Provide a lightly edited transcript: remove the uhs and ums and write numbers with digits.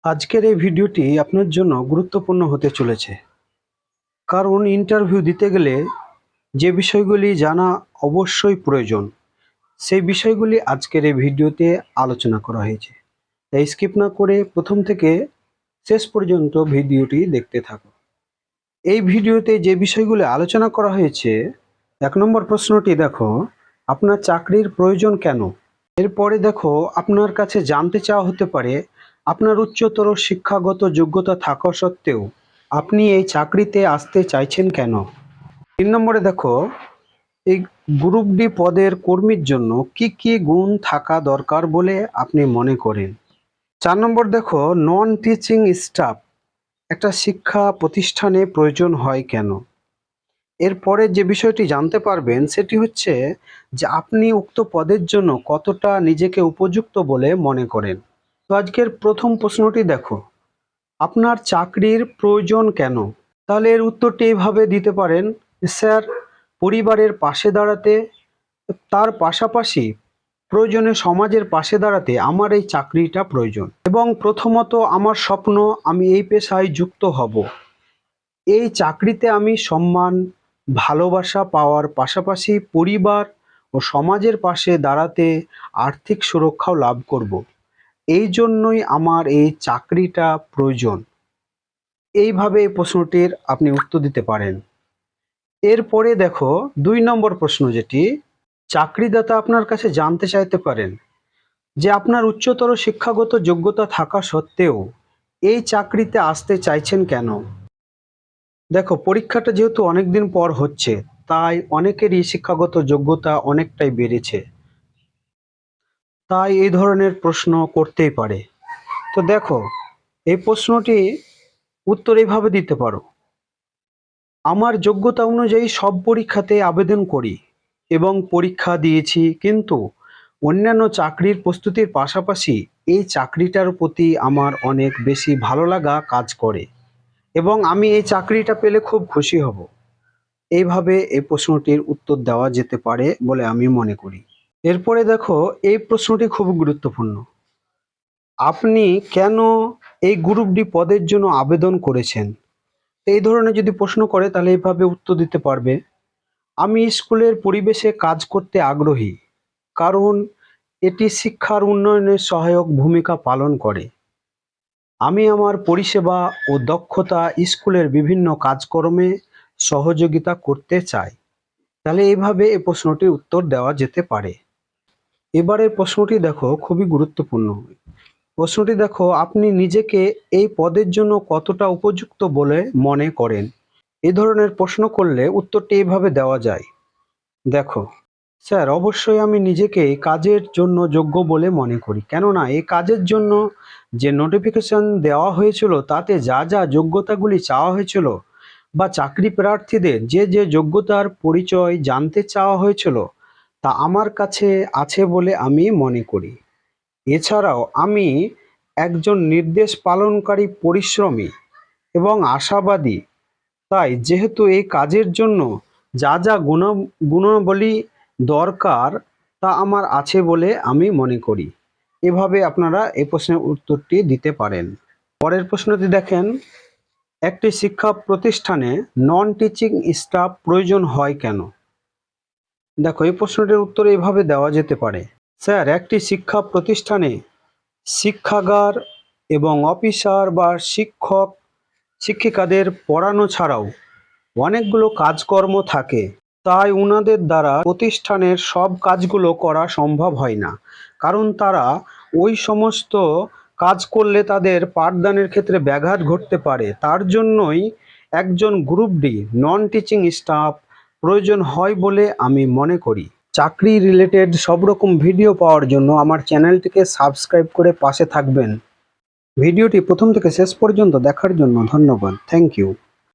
আজকের এই ভিডিওটি আপনার জন্য গুরুত্বপূর্ণ হতে চলেছে, কারণ ইন্টারভিউ দিতে গেলে যে বিষয়গুলি জানা অবশ্যই প্রয়োজন, সেই বিষয়গুলি আজকের এই ভিডিওতে আলোচনা করা হয়েছে। তাই স্কিপ না করে প্রথম থেকে শেষ পর্যন্ত ভিডিওটি দেখতে থাকুন। এই ভিডিওতে যে বিষয়গুলি আলোচনা করা হয়েছে, 1 নম্বর প্রশ্নটি দেখো, আপনার চাকরির প্রয়োজন কেন? এরপরে দেখো, আপনার কাছে জানতে চাওয়া হতে পারে আপনার উচ্চতর শিক্ষাগত যোগ্যতা থাকা সত্ত্বেও আপনি এই চাকরিতে আসতে চাইছেন কেন? 3 নম্বরে দেখো, এই গ্রুপ ডি পদের কর্মীর জন্য কি কি গুণ থাকা দরকার বলে আপনি মনে করেন? 4 নম্বর দেখো, নন টিচিং স্টাফ একটা শিক্ষা প্রতিষ্ঠানে প্রয়োজন হয় কেন? এরপরে যে বিষয়টি জানতে পারবেন সেটি হচ্ছে যে আপনি উক্ত পদের জন্য কতটা নিজেকে উপযুক্ত বলে মনে করেন। তো আজকের প্রথম প্রশ্নটি দেখো, আপনার চাকরির প্রয়োজন কেন? তাহলে এর উত্তরটি এইভাবে দিতে পারেন, স্যার, পরিবারের পাশে দাঁড়াতে, তার পাশাপাশি প্রয়োজনে সমাজের পাশে দাঁড়াতে আমার এই চাকরিটা প্রয়োজন। এবং প্রথমত আমার স্বপ্ন, আমি এই পেশায় যুক্ত হব। এই চাকরিতে আমি সম্মান, ভালোবাসা পাওয়ার পাশাপাশি পরিবার ও সমাজের পাশে দাঁড়াতে আর্থিক সুরক্ষাও লাভ করব। এই জন্যই আমার এই চাকরিটা প্রয়োজন। এইভাবে এই প্রশ্নটির আপনি উত্তর দিতে পারেন। এরপরে দেখো 2 নম্বর প্রশ্ন, যেটি চাকরিদাতা আপনার কাছে জানতে চাইতে পারেন যে আপনার উচ্চতর শিক্ষাগত যোগ্যতা থাকা সত্ত্বেও এই চাকরিতে আসতে চাইছেন কেন? দেখো, পরীক্ষাটা যেহেতু অনেকদিন পর হচ্ছে, তাই অনেকেরই শিক্ষাগত যোগ্যতা অনেকটাই বেড়েছে, তাই এই ধরনের প্রশ্ন করতেই পারে। তো দেখো, এই প্রশ্নটি উত্তর এইভাবে দিতে পারো, আমার যোগ্যতা অনুযায়ী সব পরীক্ষাতে আবেদন করি এবং পরীক্ষা দিয়েছি, কিন্তু অন্যান্য চাকরির প্রস্তুতির পাশাপাশি এই চাকরিটার প্রতি আমার অনেক বেশি ভালো লাগা কাজ করে এবং আমি এই চাকরিটা পেলে খুব খুশি হব। এইভাবে এই প্রশ্নটির উত্তর দেওয়া যেতে পারে বলে আমি মনে করি। এরপরে দেখো, এই প্রশ্নটি খুব গুরুত্বপূর্ণ, আপনি কেন এই গ্রুপ ডি পদের জন্য আবেদন করেছেন? এই ধরনের যদি প্রশ্ন করে তাহলে এইভাবে উত্তর দিতে পারবে, আমি স্কুলের পরিবেশে কাজ করতে আগ্রহী, কারণ এটি শিক্ষার উন্নয়নে সহায়ক ভূমিকা পালন করে। আমি আমার পরিষেবা ও দক্ষতা স্কুলের বিভিন্ন কাজকর্মে সহযোগিতা করতে চাই। তাহলে এইভাবে এই প্রশ্নটির উত্তর দেওয়া যেতে পারে। এবারের প্রশ্নটি দেখো, খুবই গুরুত্বপূর্ণ। প্রশ্নটি দেখো, আপনি নিজেকে এই পদের জন্য কতটা উপযুক্ত বলে মনে করেন? এই ধরনের প্রশ্ন করলে উত্তরটি এইভাবে দেওয়া যায়, দেখো, স্যার, অবশ্যই আমি নিজেকে এই কাজের জন্য যোগ্য বলে মনে করি, কেননা এই কাজের জন্য যে নোটিফিকেশন দেওয়া হয়েছিল তাতে যা যা যোগ্যতাগুলি চাওয়া হয়েছিল বা চাকরি প্রার্থীদের যে যে যোগ্যতার পরিচয় জানতে চাওয়া হয়েছিল তা আমার কাছে আছে বলে আমি মনে করি। এছাড়াও আমি একজন নির্দেশ পালনকারী, পরিশ্রমী এবং আশাবাদী। তাই যেহেতু এই কাজের জন্য যা যা গুণাবলী দরকার তা আমার আছে বলে আমি মনে করি। এভাবে আপনারা এই প্রশ্নের উত্তরটি দিতে পারেন। পরের প্রশ্নটি দেখেন, একটি শিক্ষা প্রতিষ্ঠানে নন টিচিং স্টাফ প্রয়োজন হয় কেন? দেখো, এই প্রশ্নটির উত্তর এইভাবে দেওয়া যেতে পারে, স্যার, একটি শিক্ষা প্রতিষ্ঠানে শিক্ষাগার এবং অফিসার বা শিক্ষক শিক্ষিকাদের পড়ানো ছাড়াও অনেকগুলো কাজকর্ম থাকে, তাই ওনাদের দ্বারা প্রতিষ্ঠানের সব কাজগুলো করা সম্ভব হয় না, কারণ তারা ওই সমস্ত কাজ করলে তাদের পাঠদানের ক্ষেত্রে ব্যাঘাত ঘটতে পারে। তার জন্যই একজন group D non teaching staff প্রয়োজন হয় বলে আমি মনে করি। চাকরি রিলেটেড সব রকম ভিডিও পাওয়ার জন্য আমার চ্যানেলটিকে সাবস্ক্রাইব করে পাশে থাকবেন। ভিডিওটি প্রথম থেকে শেষ পর্যন্ত দেখার জন্য ধন্যবাদ। Thank you.